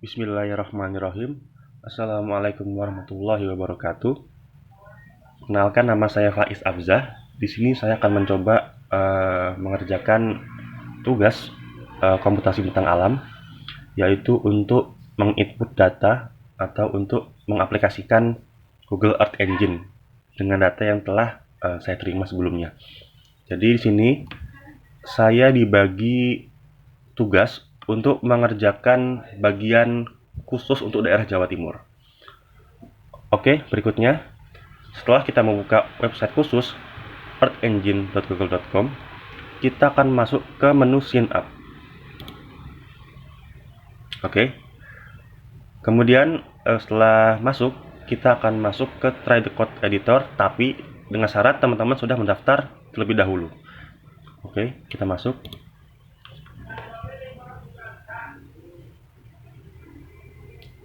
Bismillahirrahmanirrahim. Assalamualaikum warahmatullahi wabarakatuh. Kenalkan, nama saya Faiz Abzah. Di sini saya akan mencoba mengerjakan tugas komputasi bentang alam, yaitu untuk menginput data atau untuk mengaplikasikan Google Earth Engine dengan data yang telah saya terima sebelumnya. Jadi di sini saya dibagi tugas untuk mengerjakan bagian khusus untuk daerah Jawa Timur. Oke, berikutnya, setelah kita membuka website khusus earthengine.google.com, kita akan masuk ke menu Sign Up. Oke, kemudian setelah masuk, kita akan masuk ke Try the Code Editor, tapi dengan syarat teman-teman sudah mendaftar terlebih dahulu. Oke, kita masuk.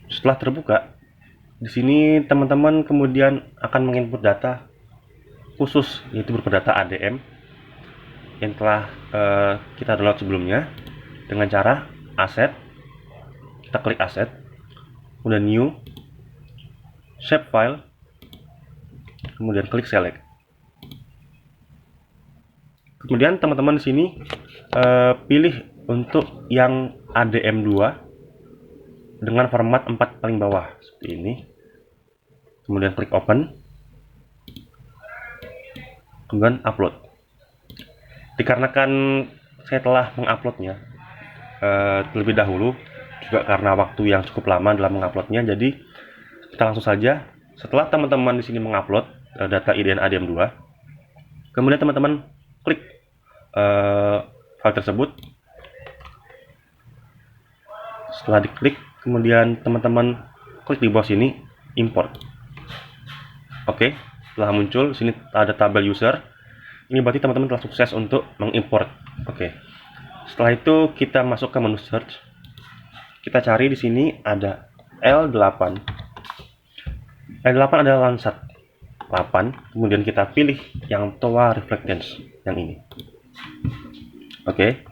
Setelah terbuka, di sini teman-teman kemudian akan menginput data khusus, yaitu berupa data ADM yang telah kita download sebelumnya dengan cara aset. Kita klik aset, kemudian new, shape file, kemudian klik select. Kemudian teman-teman di sini pilih untuk yang ADM2 dengan format 4 paling bawah seperti ini. Kemudian klik open, kemudian upload. Dikarenakan saya telah menguploadnya terlebih dahulu, juga karena waktu yang cukup lama dalam menguploadnya, jadi kita langsung saja. Setelah teman-teman di sini mengupload data IDN ADM2, kemudian teman-teman klik file tersebut. Setelah diklik, kemudian teman-teman klik di bawah sini import. Oke, setelah muncul sini ada tabel user. Ini berarti teman-teman telah sukses untuk mengimport. Oke. Setelah itu kita masuk ke menu search. Kita cari di sini ada L8. L8 adalah Landsat 8. Kemudian kita pilih yang TOA Reflectance yang ini. Oke.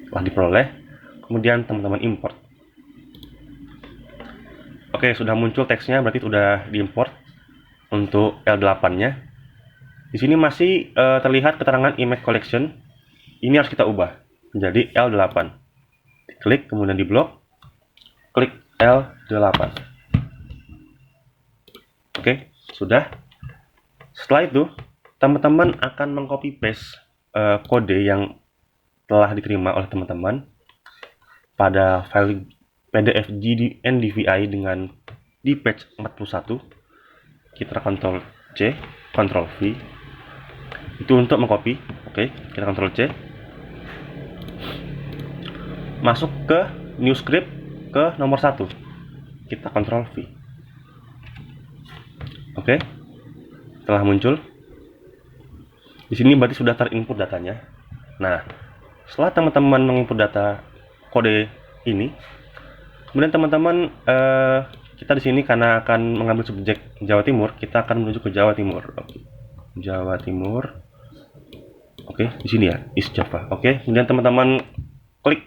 Setelah diperoleh, kemudian teman-teman import. Oke, sudah muncul teksnya, berarti sudah diimport untuk L8-nya. Di sini masih terlihat keterangan image collection. Ini harus kita ubah menjadi L8. Klik, kemudian di blok, klik L8. Oke, sudah. Setelah itu, teman-teman akan mengcopy paste kode yang telah diterima oleh teman-teman pada file PDF NDVI dengan di page 41. Kita Ctrl C, Ctrl V. Itu untuk mengcopy. Oke, kita Ctrl C. Masuk ke new script ke nomor 1. Kita Ctrl V. Oke. Setelah muncul, di sini berarti sudah terinput datanya. Nah, setelah teman-teman menginput data kode ini, kemudian teman-teman kita di sini karena akan mengambil subjek Jawa Timur, kita akan menuju ke Jawa Timur. Oke. Jawa Timur. Oke, di sini ya, East Java. Oke, kemudian teman-teman klik.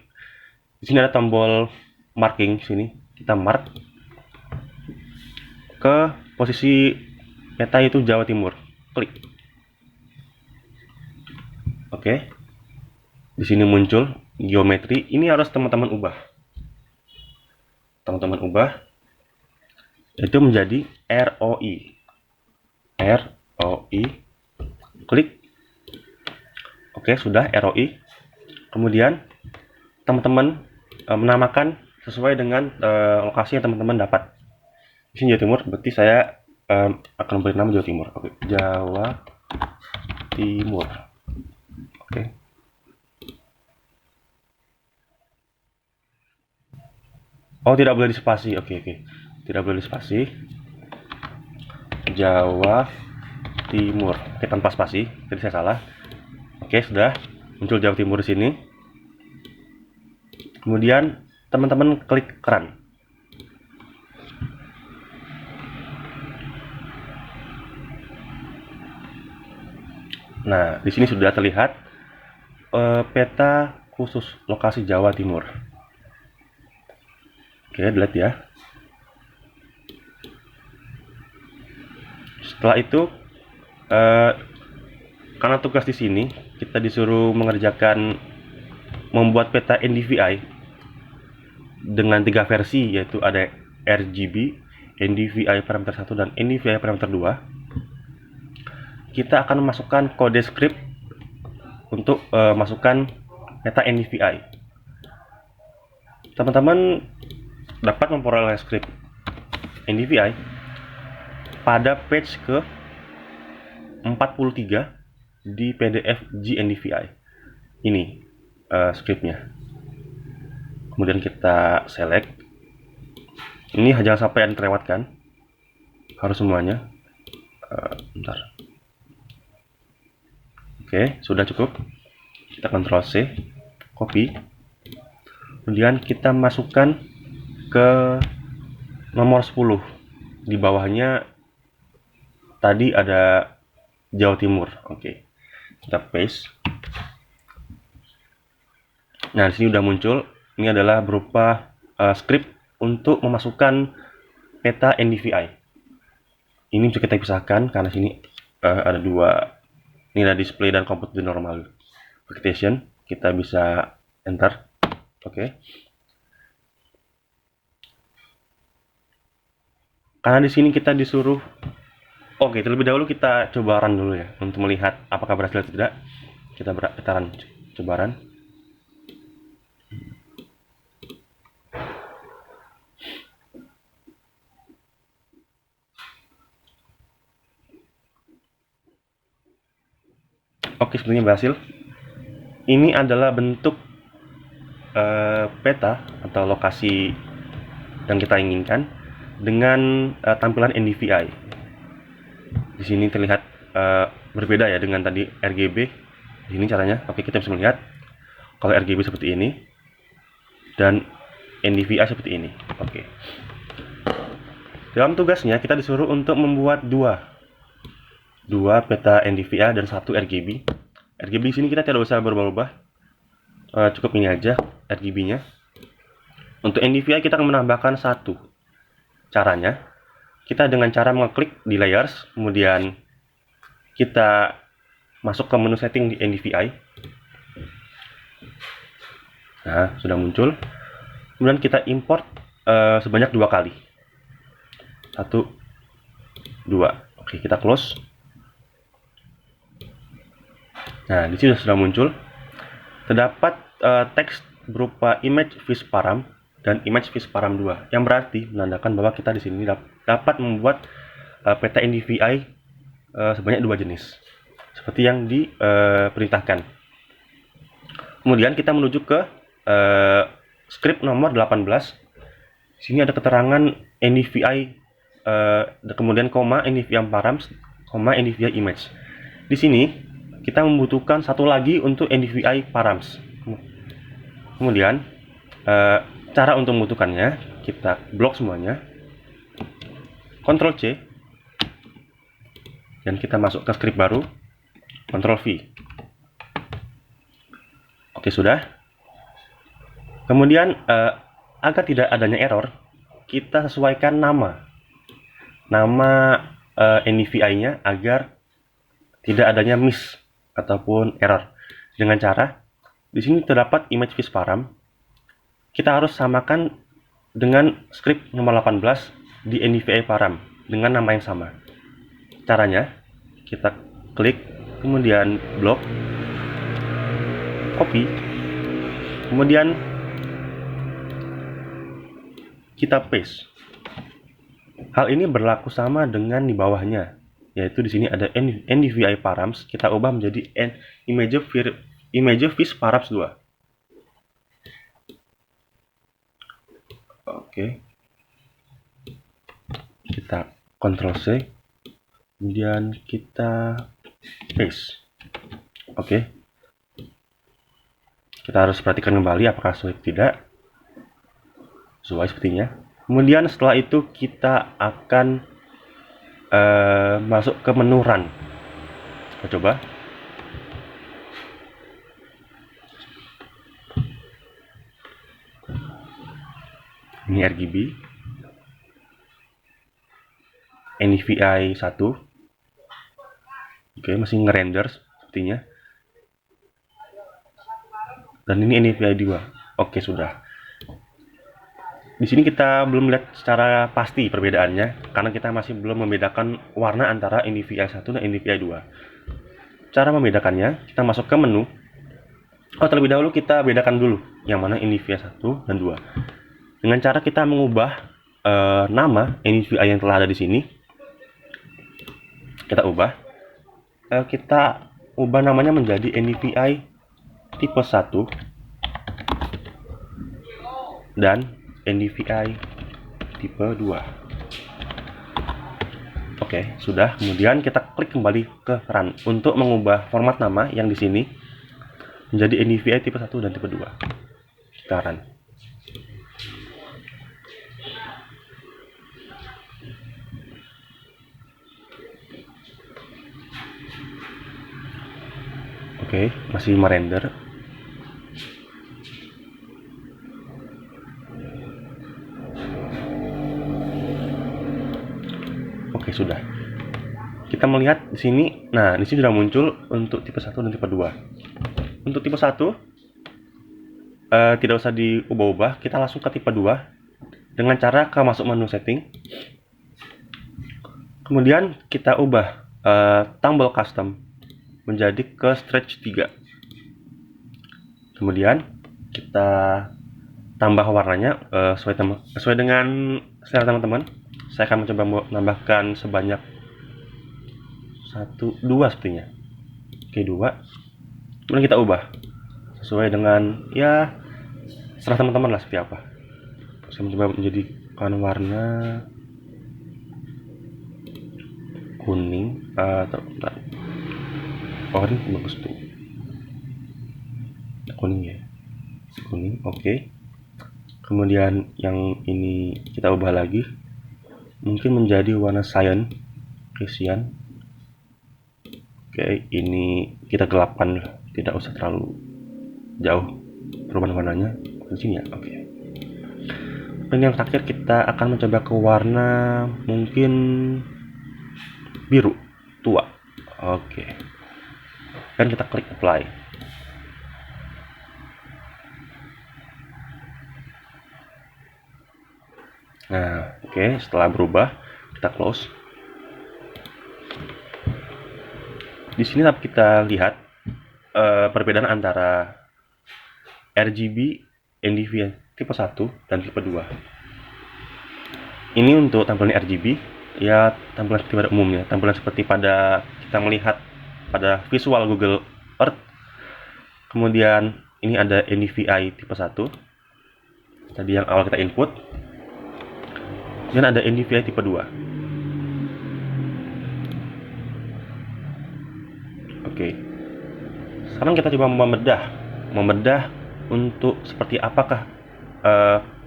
Di sini ada tombol marking sini. Kita mark ke posisi peta itu Jawa Timur. Klik. Oke. Di sini muncul geometri. Ini harus teman-teman ubah. Teman-teman ubah itu menjadi ROI. ROI. Klik. Oke, sudah ROI. Kemudian teman-teman menamakan sesuai dengan lokasi yang teman-teman dapat. Di sini Jawa Timur, berarti saya akan memberi nama Jawa Timur. Oke, Jawa Timur. Oke. Oh, tidak boleh dispasi. Oke. Tidak boleh dispasi. Jawa Timur. Oke, tanpa spasi. Jadi saya salah. Oke, sudah muncul Jawa Timur di sini. Kemudian teman-teman klik keran. Nah, di sini sudah terlihat peta khusus lokasi Jawa Timur. Oke, delete ya. Setelah itu karena tugas di sini kita disuruh mengerjakan membuat peta NDVI dengan 3 versi, yaitu ada RGB, NDVI parameter 1 dan NDVI parameter 2. Kita akan memasukkan kode script untuk masukkan peta NDVI. Teman-teman dapat memperoleh script NDVI pada page ke 43 di PDF GNDVI. Ini scriptnya. Kemudian kita select. Ini jangan sampai yang terlewatkan. Harus semuanya. Bentar. Oke, sudah cukup. Kita Ctrl C, copy. Kemudian kita masukkan ke nomor 10. Di bawahnya tadi ada Jawa Timur. Oke. Kita paste. Nah, di sini udah muncul. Ini adalah berupa script untuk memasukkan peta NDVI. Ini bisa kita pisahkan karena sini ada dua. Ini ada display dan compute the normal verification. Kita bisa enter. Oke. Karena di sini kita disuruh. Oke, terlebih dahulu kita coba run dulu ya untuk melihat apakah berhasil atau tidak. Kita run coba run. Oke, sebenarnya berhasil. Ini adalah bentuk peta atau lokasi yang kita inginkan dengan tampilan NDVI. Di sini terlihat berbeda ya dengan tadi RGB. Di sini caranya. Oke, kita bisa melihat kalau RGB seperti ini dan NDVI seperti ini. Oke. Dalam tugasnya kita disuruh untuk membuat dua peta NDVI dan satu RGB. RGB di sini kita tidak usah berubah-ubah. Cukup ini aja RGB-nya. Untuk NDVI kita akan menambahkan satu. Caranya, kita dengan cara mengeklik di layers, kemudian kita masuk ke menu setting di NDVI. Nah, sudah muncul. Kemudian kita import sebanyak 2 kali. 1, 2. Oke, kita close. Nah, di sini sudah muncul. Terdapat teks berupa image visparam dan image visparam 2 yang berarti menandakan bahwa kita di sini dapat membuat peta NDVI sebanyak 2 jenis seperti yang diperintahkan. Kemudian kita menuju ke script nomor 18. Sini ada keterangan NDVI kemudian koma NDVI params, koma NDVI image. Di sini kita membutuhkan satu lagi untuk NDVI params. Kemudian cara untuk membutuhkannya, kita blok semuanya, Ctrl C, dan kita masuk ke script baru, Ctrl V. Oke, sudah. Kemudian agar tidak adanya error, kita sesuaikan nama NDVI-nya agar tidak adanya miss ataupun error. Dengan cara di sini terdapat image visparam, kita harus samakan dengan script nomor 18 di NDVI param dengan nama yang sama. Caranya kita klik, kemudian blok, copy, kemudian kita paste. Hal ini berlaku sama dengan di bawahnya, yaitu di sini ada NDVI params, kita ubah menjadi image visparams 2. Oke. Kita Ctrl C, kemudian kita paste. Oke. Kita harus perhatikan kembali apakah sesuai tidak. Sesuai sepertinya. Kemudian setelah itu kita akan masuk ke menu run. Kita coba. Ini RGB, NVI 1. Oke, masih ngerender sepertinya. Dan ini NVI 2. Oke, sudah. Di sini kita belum lihat secara pasti perbedaannya karena kita masih belum membedakan warna antara NVI 1 dan NVI 2. Cara membedakannya, kita masuk ke menu. Terlebih dahulu kita bedakan dulu yang mana NVI 1 dan 2. Dengan cara kita mengubah nama NVI yang telah ada di sini. Kita ubah. Kita ubah namanya menjadi NVI tipe 1 dan NVI tipe 2. Oke, sudah. Kemudian kita klik kembali ke run untuk mengubah format nama yang di sini menjadi NVI tipe 1 dan tipe 2. Kita run. Oke, masih merender. Oke, sudah. Kita melihat di sini. Nah, di sini sudah muncul untuk tipe 1 dan tipe 2. Untuk tipe 1 tidak usah diubah-ubah, kita langsung ke tipe 2 dengan cara ke masuk menu setting. Kemudian kita ubah tombol custom menjadi ke stretch 3. Kemudian kita tambah warnanya sesuai dengan selera teman-teman. Saya akan mencoba menambahkan sebanyak 1, 2 sepertinya. Oke, 2. Kemudian kita ubah sesuai dengan ya serah teman-teman lah seperti apa. Saya mencoba menjadikan warna kuning atau ini bagus tuh, kuning ya, kuning. Oke. Kemudian yang ini kita ubah lagi mungkin menjadi warna cyan. Oke, ini kita gelapkan, tidak usah terlalu jauh perubahan warnanya di sini ya. Oke. Dan yang terakhir kita akan mencoba ke warna mungkin biru tua. Oke. Dan kita klik apply. Nah, oke, setelah berubah kita close. Di sini kita lihat perbedaan antara RGB NVI tipe 1 dan tipe 2. Ini untuk tampilan RGB, ya tampilan seperti pada umumnya, tampilan seperti pada kita melihat pada visual Google Earth. Kemudian ini ada NVI tipe 1 tadi yang awal kita input, dan ada NVI tipe 2. Oke, sekarang kita coba membedah untuk seperti apakah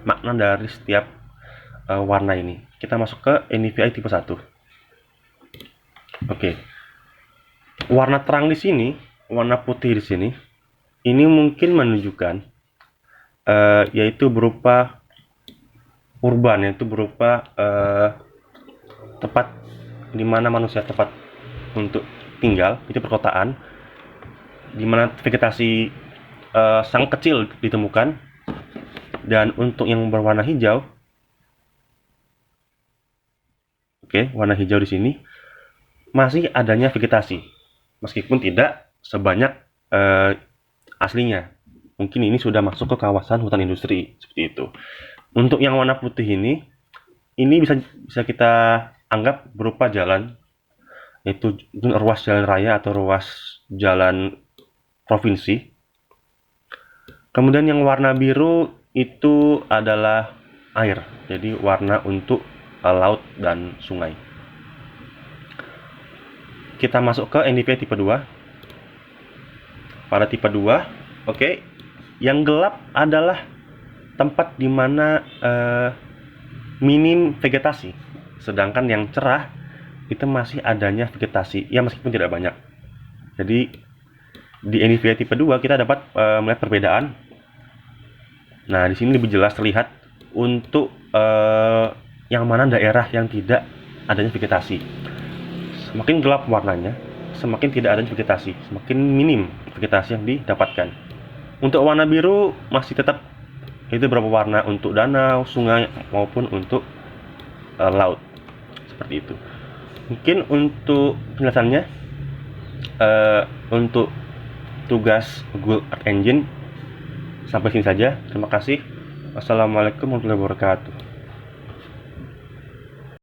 makna dari setiap warna ini. Kita masuk ke NVI tipe 1. Oke. Warna terang di sini, warna putih di sini, ini mungkin menunjukkan yaitu berupa urban, yaitu berupa tempat di mana manusia tepat untuk tinggal, itu perkotaan, di mana vegetasi sangat kecil ditemukan. Dan untuk yang berwarna hijau, oke, warna hijau di sini masih adanya vegetasi, meskipun tidak sebanyak aslinya. Mungkin ini sudah masuk ke kawasan hutan industri seperti itu. Untuk yang warna putih ini bisa kita anggap berupa jalan, yaitu ruas jalan raya atau ruas jalan provinsi. Kemudian yang warna biru itu adalah air, jadi warna untuk laut dan sungai. Kita masuk ke NVI tipe 2. Pada tipe 2, oke, yang gelap adalah tempat di mana minim vegetasi, sedangkan yang cerah itu masih adanya vegetasi, ya meskipun tidak banyak. Jadi di NVI tipe 2 kita dapat melihat perbedaan. Nah, di sini lebih jelas terlihat untuk yang mana daerah yang tidak adanya vegetasi. Semakin gelap warnanya, semakin tidak adanya vegetasi, semakin minim vegetasi yang didapatkan. Untuk warna biru masih tetap itu beberapa warna untuk danau, sungai maupun untuk laut, seperti itu. Mungkin untuk penjelasannya, untuk tugas Google Earth Engine sampai sini saja. Terima kasih. Wassalamualaikum warahmatullahi wabarakatuh.